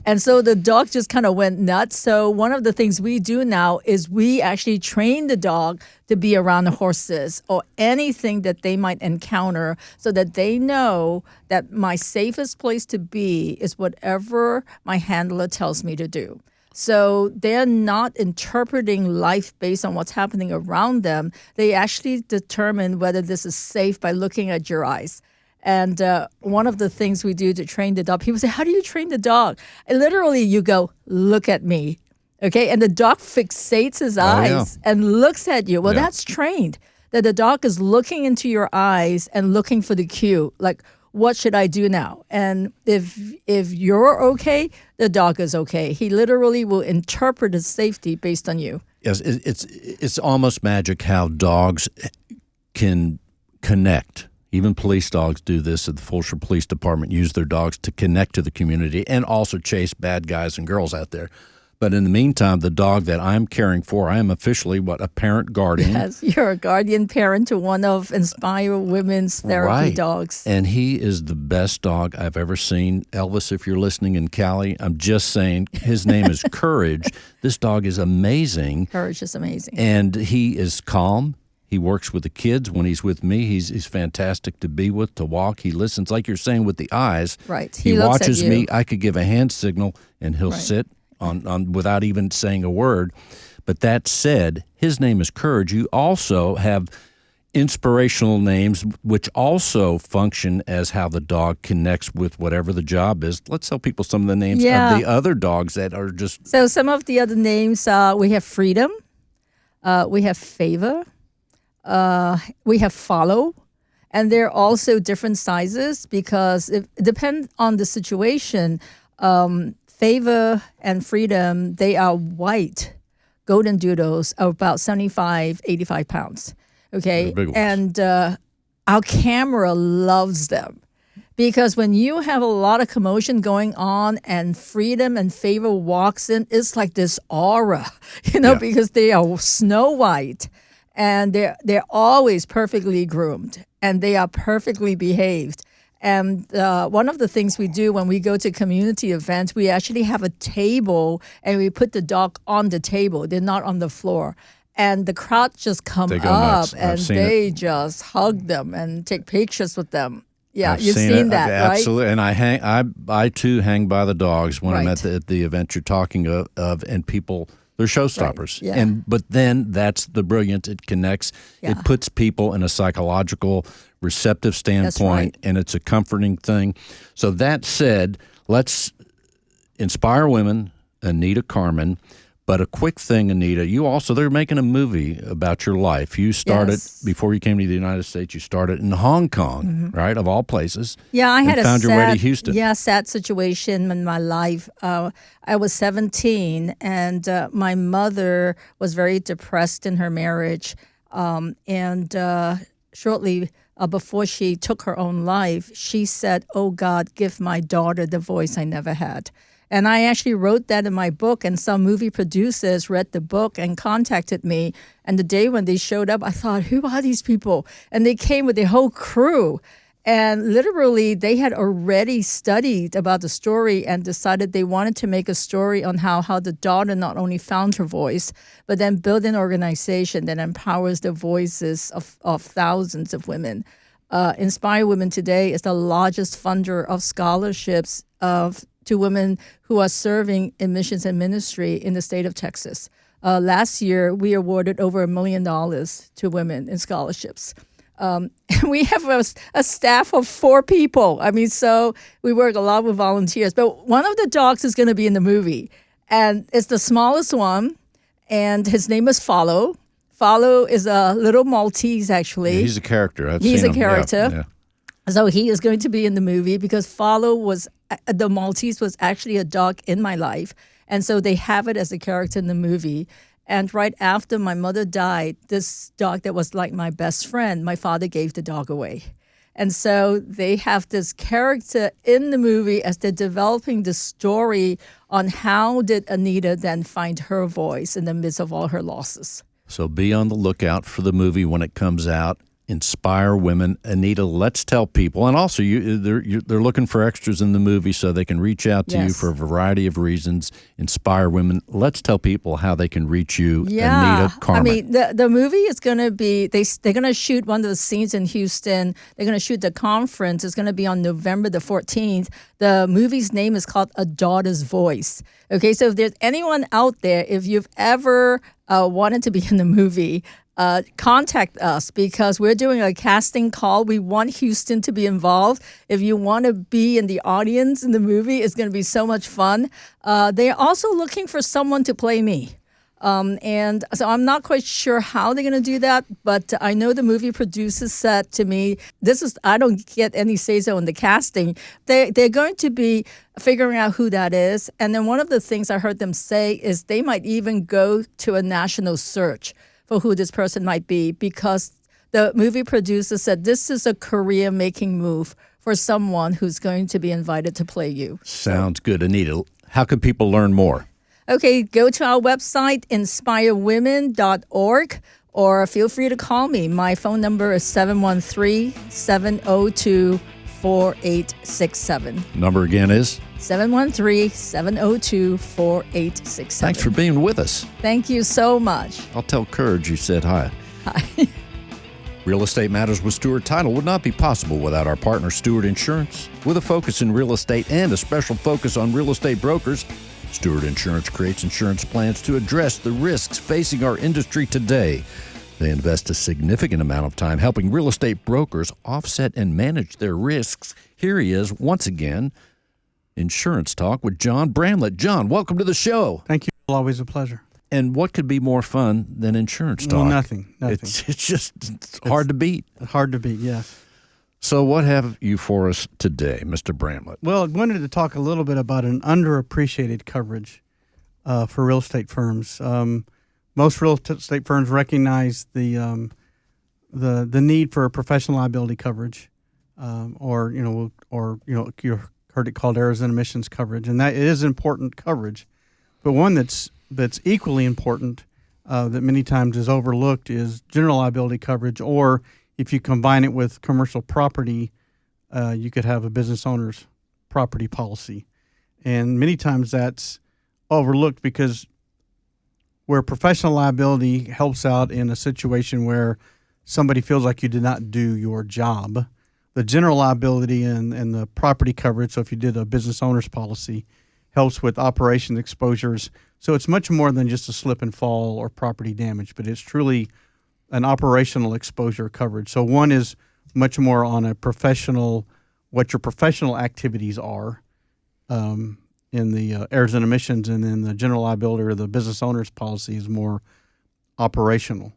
G: And so the dog just kind of went nuts. So one of the things we do now is we actually train the dog to be around the horses or anything that they might encounter, so that they know that my safest place to be is whatever my handler tells me to do. So they're not interpreting life based on what's happening around them. They actually determine whether this is safe by looking at your eyes. And one of the things we do to train the dog, people say, how do you train the dog? And literally, you go, look at me. Okay. And the dog fixates his eyes and looks at you. Well, that's trained. That the dog is looking into your eyes and looking for the cue. Like, what should I do now? And if you're okay, the dog is okay. He literally will interpret his safety based on you.
C: Yes, it's almost magic how dogs can connect. Even police dogs do this at the Fulshire Police Department, use their dogs to connect to the community and also chase bad guys and girls out there. But in the meantime, the dog that I'm caring for, I am officially, a parent guardian.
G: Yes, you're a guardian parent to one of Inspire Women's therapy dogs.
C: And he is the best dog I've ever seen. Elvis, if you're listening, and Callie, I'm just saying, his name is Courage. This dog is amazing.
G: Courage is amazing.
C: And he is calm. He works with the kids. When he's with me, he's fantastic to be with, to walk. He listens, like you're saying, with the eyes.
G: Right.
C: He
G: looks
C: watches
G: at you.
C: me. I could give a hand signal, and he'll sit on without even saying a word. But that said, his name is Courage. You also have inspirational names, which also function as how the dog connects with whatever the job is. Let's tell people some of the names of the other dogs that are just...
G: So some of the other names, we have Freedom, we have Favor, we have Follow, and they're also different sizes because it depends on the situation. Favor and Freedom, they are white golden doodles of about 75, 85 pounds. Okay. And our camera loves them because when you have a lot of commotion going on and Freedom and Favor walks in, it's like this aura, because they are snow white and they're always perfectly groomed and they are perfectly behaved. And one of the things we do when we go to community events, we actually have a table and we put the dog on the table. They're not on the floor. And the crowd just come up and they just hug them and take pictures with them. Yeah, you've seen that, right?
C: Absolutely. And I too hang by the dogs when I'm at the event you're talking of, and people, they're showstoppers.
G: Right. Yeah.
C: But then that's the brilliance. It connects.
G: Yeah.
C: It puts people in a psychological receptive standpoint, and it's a comforting thing. So that said, let's inspire women, Anita Carmen. But a quick thing, Anita, they're making a movie about your life. You started, before you came to the United States, you started in Hong Kong, right, of all places.
G: Yeah, I had
C: found your way to Houston.
G: sad situation in my life. I was 17, and my mother was very depressed in her marriage. Shortly before she took her own life, she said, "Oh, God, give my daughter the voice I never had." And I actually wrote that in my book, and some movie producers read the book and contacted me. And the day when they showed up, I thought, who are these people? And they came with their whole crew. And literally, they had already studied about the story and decided they wanted to make a story on how the daughter not only found her voice, but then built an organization that empowers the voices of thousands of women. Inspire Women today is the largest funder of scholarships to women who are serving in missions and ministry in the state of Texas. Last year, we awarded over $1 million to women in scholarships. We have a staff of 4 people. I mean, so we work a lot with volunteers. But one of the dogs is going to be in the movie, and it's the smallest one, and his name is Follow. Follow is a little Maltese, actually.
C: Yeah, he's a character.
G: He's
C: seen
G: a
C: him.
G: character.
C: Yeah.
G: So he is going to be in the movie because the Maltese was actually a dog in my life. And so they have it as a character in the movie. And right after my mother died, this dog that was like my best friend, my father gave the dog away. And so they have this character in the movie as they're developing the story on how did Anita then find her voice in the midst of all her losses.
C: So be on the lookout for the movie when it comes out. Inspire Women. Anita, let's tell people, and also they're looking for extras in the movie, so they can reach out to you
G: Yes.
C: for a variety of reasons. Inspire Women. Let's tell people how they can reach you,
G: Yeah,
C: Anita Carmen.
G: I mean, the movie is going to be, they're going to shoot one of the scenes in Houston. They're going to shoot the conference. It's going to be on November the 14th. The movie's name is called A Daughter's Voice. Okay, so if there's anyone out there, if you've ever wanted to be in the movie, contact us because we're doing a casting call. We want Houston to be involved. If you want to be in the audience in the movie, it's going to be so much fun. They're also looking for someone to play me. And so I'm not quite sure how they're going to do that, but I know the movie producers said to me, I don't get any say-so in the casting. They're going to be figuring out who that is. And then one of the things I heard them say is they might even go to a national search for who this person might be, because the movie producer said this is a career-making move for someone who's going to be invited to play you.
C: Sounds good. Anita, how can people learn more?
G: Okay, go to our website, inspirewomen.org, or feel free to call me. My phone number is 713-702-4867.
C: Number again is?
G: 713-702-4867.
C: Thanks for being with us.
G: Thank you so much.
C: I'll tell Courage you said hi.
G: Hi.
C: Real Estate Matters with Stewart Title would not be possible without our partner, Stewart Insurance. With a focus in real estate and a special focus on real estate brokers, Stewart Insurance creates insurance plans to address the risks facing our industry today. They invest a significant amount of time helping real estate brokers offset and manage their risks. Here he is once again, Insurance Talk with John Bramlett. John, welcome to the show.
H: Thank you. Always a pleasure.
C: And what could be more fun than Insurance Talk?
H: Well, nothing.
C: It's just hard to beat.
H: Hard to beat, yes.
C: So what have you for us today, Mr. Bramlett?
H: Well, I wanted to talk a little bit about an underappreciated coverage for real estate firms. Most real estate firms recognize the need for professional liability coverage, or you heard it called errors and omissions coverage, and that is important coverage. But one that's equally important that many times is overlooked is general liability coverage, or if you combine it with commercial property, you could have a business owner's property policy. And many times that's overlooked because where professional liability helps out in a situation where somebody feels like you did not do your job, the general liability and the property coverage, so if you did a business owner's policy, helps with operation exposures. So it's much more than just a slip and fall or property damage, but it's truly an operational exposure coverage. So one is much more on a professional, what your professional activities are in the errors and omissions, and then the general liability or the business owner's policy is more operational.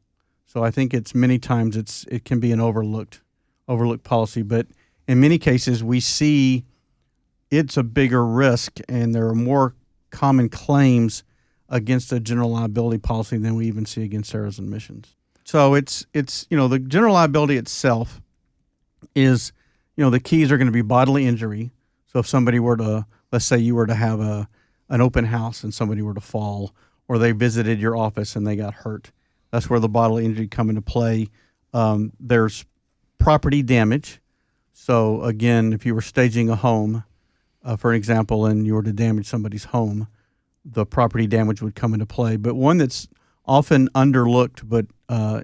H: So I think it's many times it can be an overlooked policy, but in many cases we see it's a bigger risk and there are more common claims against a general liability policy than we even see against errors and omissions. So it's the general liability itself is, the keys are going to be bodily injury. So if somebody were to, let's say you were to have an open house and somebody were to fall, or they visited your office and they got hurt, that's where the bodily injury come into play. There's property damage. So again, if you were staging a home, for an example, and you were to damage somebody's home, the property damage would come into play. But one that's often underlooked, but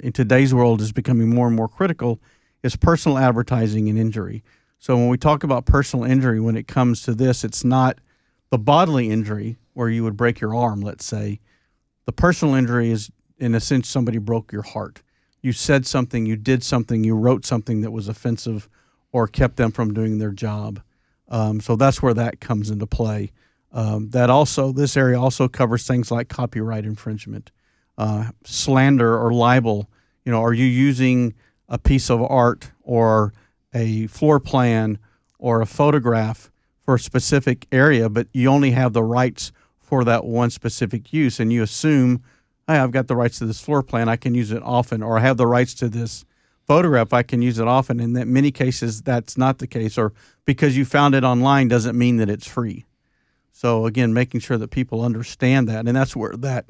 H: in today's world is becoming more and more critical, is personal advertising and injury. So when we talk about personal injury, when it comes to this, it's not the bodily injury where you would break your arm, let's say. The personal injury is, in a sense, somebody broke your heart. You said something, you did something, you wrote something that was offensive or kept them from doing their job. So that's where that comes into play. This area also covers things like copyright infringement, slander or libel. Are you using a piece of art or a floor plan or a photograph for a specific area, but you only have the rights for that one specific use, and you assume, hey, I've got the rights to this floor plan, I can use it often, or I have the rights to this photograph, I can use it often. And in many cases, that's not the case, or because you found it online doesn't mean that it's free. So again, making sure that people understand that, and that's where that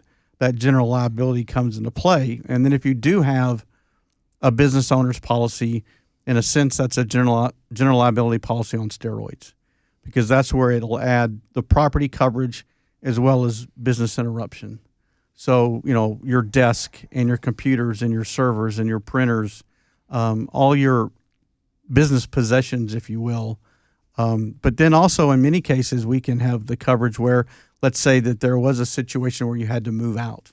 H: general liability comes into play. And then if you do have a business owner's policy. In a sense, that's a general liability policy on steroids, because that's where it'll add the property coverage as well as business interruption. So, your desk and your computers and your servers and your printers, all your business possessions, if you will. But then also in many cases, we can have the coverage where, let's say that there was a situation where you had to move out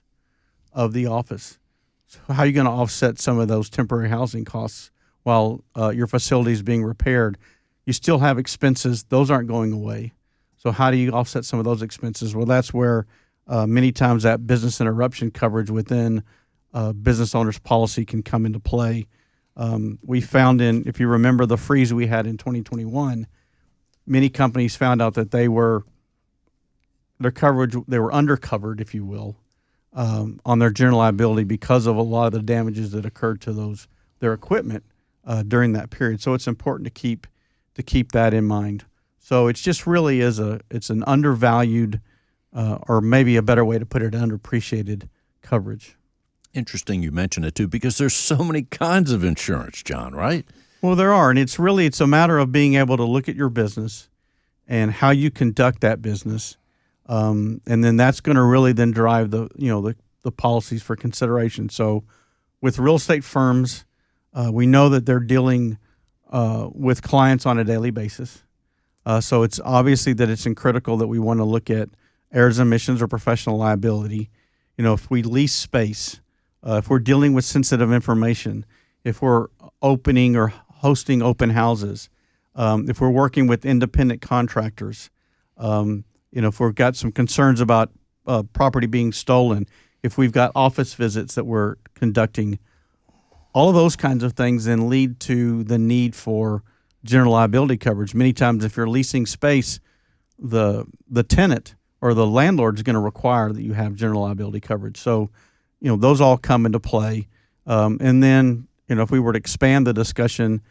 H: of the office. So how are you going to offset some of those temporary housing costs while your facility is being repaired? You still have expenses. Those aren't going away. So how do you offset some of those expenses? Well, that's where many times that business interruption coverage within business owner's policy can come into play. We found if you remember the freeze we had in 2021, many companies found out that they were undercovered, if you will, on their general liability because of a lot of the damages that occurred to their equipment during that period. So it's important to keep that in mind. So it's just really it's an undervalued, or maybe a better way to put it, underappreciated coverage.
C: Interesting you mention it too, because there's so many kinds of insurance, John, right?
H: Well, there are, and it's a matter of being able to look at your business and how you conduct that business, and then that's going to really then drive the policies for consideration. So, with real estate firms, we know that they're dealing with clients on a daily basis. So it's obviously that it's critical that we want to look at errors and omissions or professional liability. If we lease space, if we're dealing with sensitive information, if we're opening or hosting open houses, if we're working with independent contractors, if we've got some concerns about property being stolen, if we've got office visits that we're conducting, all of those kinds of things then lead to the need for general liability coverage. Many times if you're leasing space, the tenant or the landlord is going to require that you have general liability coverage. So, those all come into play. And then, if we were to expand the discussion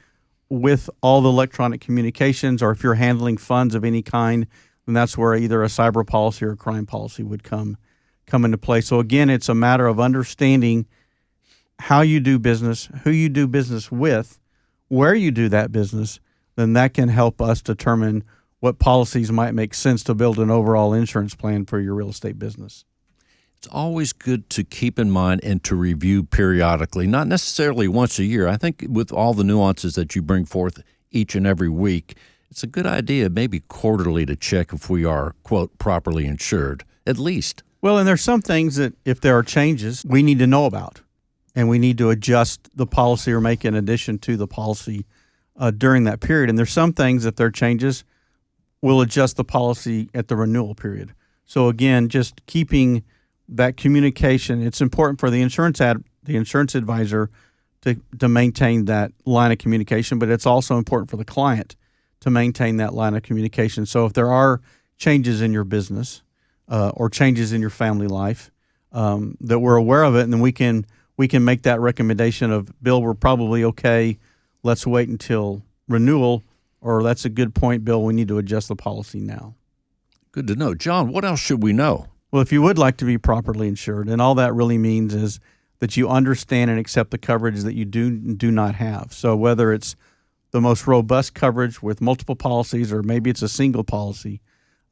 H: with all the electronic communications, or if you're handling funds of any kind, then that's where either a cyber policy or a crime policy would come into play. So again, it's a matter of understanding how you do business, who you do business with, where you do that business, then that can help us determine what policies might make sense to build an overall insurance plan for your real estate business.
C: It's always good to keep in mind and to review periodically, not necessarily once a year. I think with all the nuances that you bring forth each and every week, it's a good idea maybe quarterly to check if we are, quote, properly insured, at least.
H: Well, and there's some things that if there are changes, we need to know about, and we need to adjust the policy or make an addition to the policy during that period. And there's some things, if there are changes, we'll adjust the policy at the renewal period. So again, just keeping that communication, it's important for the insurance advisor to maintain that line of communication, but it's also important for the client to maintain that line of communication. So if there are changes in your business or changes in your family life, that we're aware of it, and then we can make that recommendation of, Bill, we're probably okay, let's wait until renewal, or that's a good point, Bill, we need to adjust the policy now.
C: Good to know. John, what else should we know?
H: Well, if you would like to be properly insured, and all that really means is that you understand and accept the coverage that you do not have. So whether it's the most robust coverage with multiple policies, or maybe it's a single policy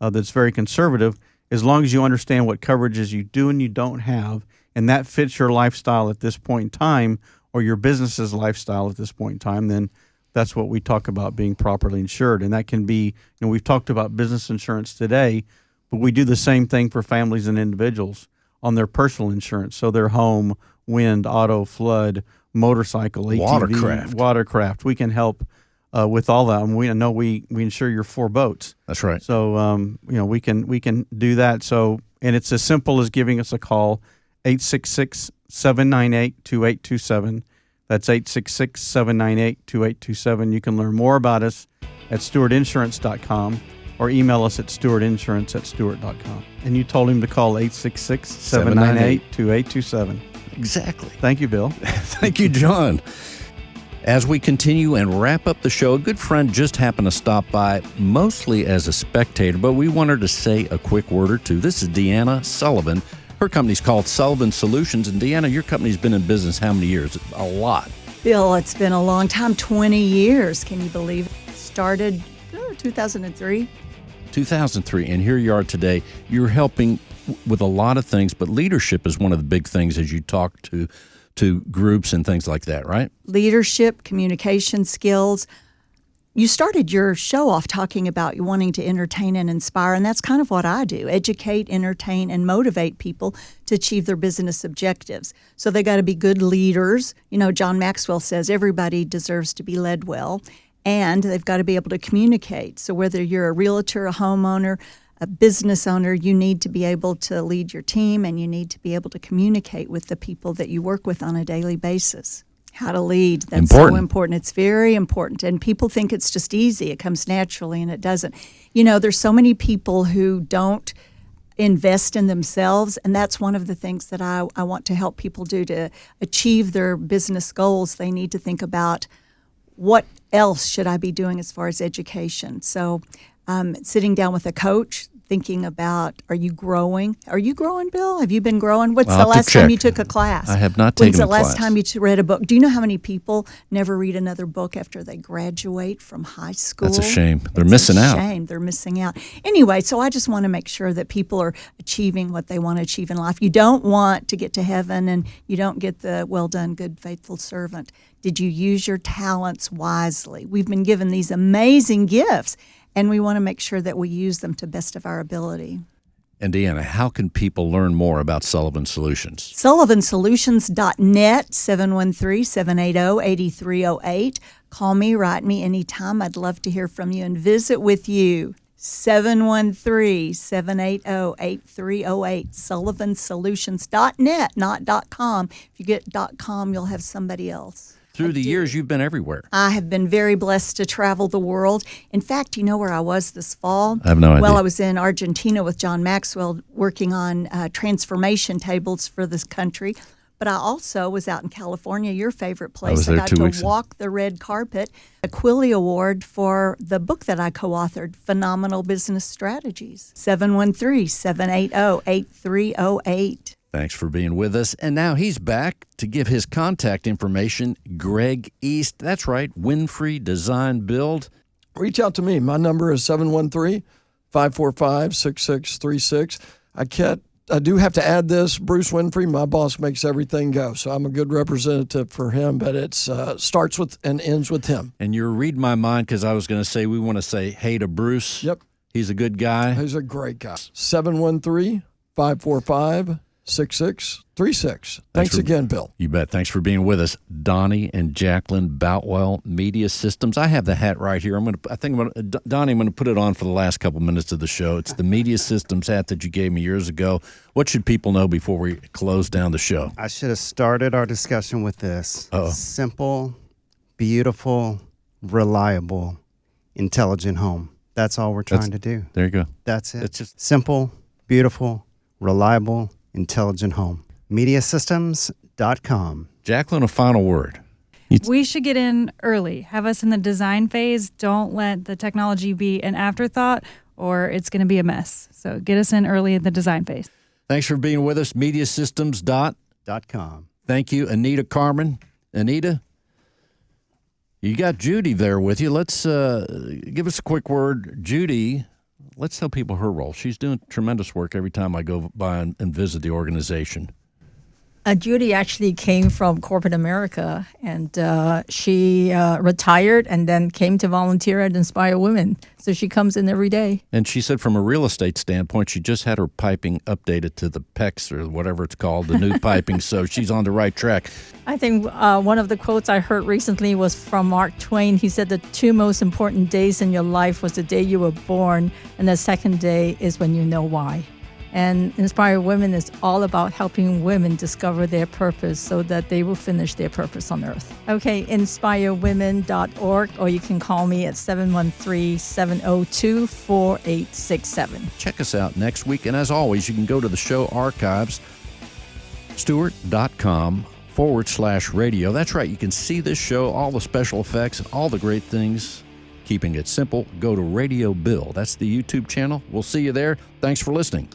H: that's very conservative, as long as you understand what coverages you do and you don't have, and that fits your lifestyle at this point in time, or your business's lifestyle at this point in time, then that's what we talk about being properly insured. And that can be, we've talked about business insurance today, but we do the same thing for families and individuals on their personal insurance. So their home, wind, auto, flood, motorcycle, ATV, watercraft. We can help with all that. And we know we insure your 4 boats.
C: That's right.
H: So we can do that. So, and it's as simple as giving us a call, 866-798-2827. That's 866-798-2827. You can learn more about us at stewartinsurance.com, or email us at stewardinsurance@stewart.com. And you told him to call 866-798-2827.
C: Exactly.
H: Thank you, Bill.
C: Thank you, John. As we continue and wrap up the show, a good friend just happened to stop by, mostly as a spectator, but we want her to say a quick word or two. This is Deanna Sullivan. Her company's called Sullivan Solutions. And Deanna, your company's been in business how many years? A lot.
I: Bill, it's been a long time, 20 years. Can you believe it? Started 2003.
C: 2003, and here you are today. You're helping with a lot of things, but leadership is one of the big things as you talk to groups and things like that, right?
I: Leadership, communication skills. You started your show off talking about you wanting to entertain and inspire, and that's kind of what I do. Educate, entertain, and motivate people to achieve their business objectives. So they got to be good leaders. You know, John Maxwell says everybody deserves to be led well, and they've got to be able to communicate. So whether you're a realtor, a homeowner, a business owner, you need to be able to lead your team, and you need to be able to communicate with the people that you work with on a daily basis. How to lead. That's so important. It's very important. And people think it's just easy. It comes naturally, and it doesn't. You know, there's so many people who don't invest in themselves, and that's one of the things that I want to help people do to achieve their business goals. They need to think about what else should I be doing as far as education. So sitting down with a coach, thinking about, are you growing? Are you growing, Bill? Have you been growing? What's the last time you took a class?
C: I have not taken a class.
I: When's the last time you read a book? Do you know how many people never read another book after they graduate from high school?
C: That's a shame. They're missing out.
I: They're missing out. Anyway, so I just want to make sure that people are achieving what they want to achieve in life. You don't want to get to heaven and you don't get the well done, good, faithful servant. Did you use your talents wisely? We've been given these amazing gifts, and we want to make sure that we use them to best of our ability.
C: And Deanna, how can people learn more about Sullivan Solutions?
I: SullivanSolutions.net, 713-780-8308. Call me, write me anytime. I'd love to hear from you and visit with you. 713-780-8308, SullivanSolutions.net, not .com. If you get .com, you'll have somebody else.
C: Through the years, you've been everywhere.
I: I have been very blessed to travel the world. In fact, you know where I was this fall?
C: I have no idea.
I: Well, I was in Argentina with John Maxwell working on transformation tables for this country. But I also was out in California, your favorite place.
C: I was there 2 weeks
I: ago. Walk the red carpet, a Quilly Award for the book that I co-authored, Phenomenal Business Strategies. 713-780-8308.
C: Thanks for being with us. And now he's back to give his contact information, Greg East. That's right, Winfrey Design Build.
D: Reach out to me. My number is 713-545-6636. I do have to add this. Bruce Winfrey, my boss, makes everything go. So I'm a good representative for him, but it starts with and ends with him.
C: And you're reading my mind because I was going to say we want to say hey to Bruce.
D: Yep.
C: He's a good guy.
D: He's a great guy. 713-545-6636. Thanks again, Bill.
C: You bet. Thanks for being with us. Donnie and Jacqueline Boutwell, Media Systems. I have the hat right here. Donnie, I'm going to put it on for the last couple minutes of the show. It's the Media Systems hat that you gave me years ago. What should people know before we close down the show?
F: I should have started our discussion with this.
C: Uh-oh.
F: Simple, beautiful, reliable, intelligent home. That's all we're trying to do.
C: There you go.
F: That's it.
C: It's just
F: simple, beautiful, reliable, intelligent home. Mediasystems.com.
C: Jacqueline, a final word.
E: We should get in early. Have us in the design phase. Don't let the technology be an afterthought or it's going to be a mess. So get us in early in the design phase.
C: Thanks for being with us. Mediasystems.com. Thank you, Anita Carmen. Anita, you got Judy there with you. Let's give us a quick word. Judy, let's tell people her role. She's doing tremendous work every time I go by and visit the organization.
G: Judy actually came from corporate America, and she retired and then came to volunteer at Inspire Women. So she comes in every day.
C: And she said from a real estate standpoint, she just had her piping updated to the PEX or whatever it's called, the new piping, so she's on the right track.
G: I think one of the quotes I heard recently was from Mark Twain. He said the two most important days in your life was the day you were born, and the second day is when you know why. And Inspire Women is all about helping women discover their purpose so that they will finish their purpose on earth. Okay, inspirewomen.org, or you can call me at 713-702-4867.
C: Check us out next week. And as always, you can go to the show archives, Stewart.com/radio. That's right. You can see this show, all the special effects, and all the great things. Keeping it simple, go to Radio Bill. That's the YouTube channel. We'll see you there. Thanks for listening.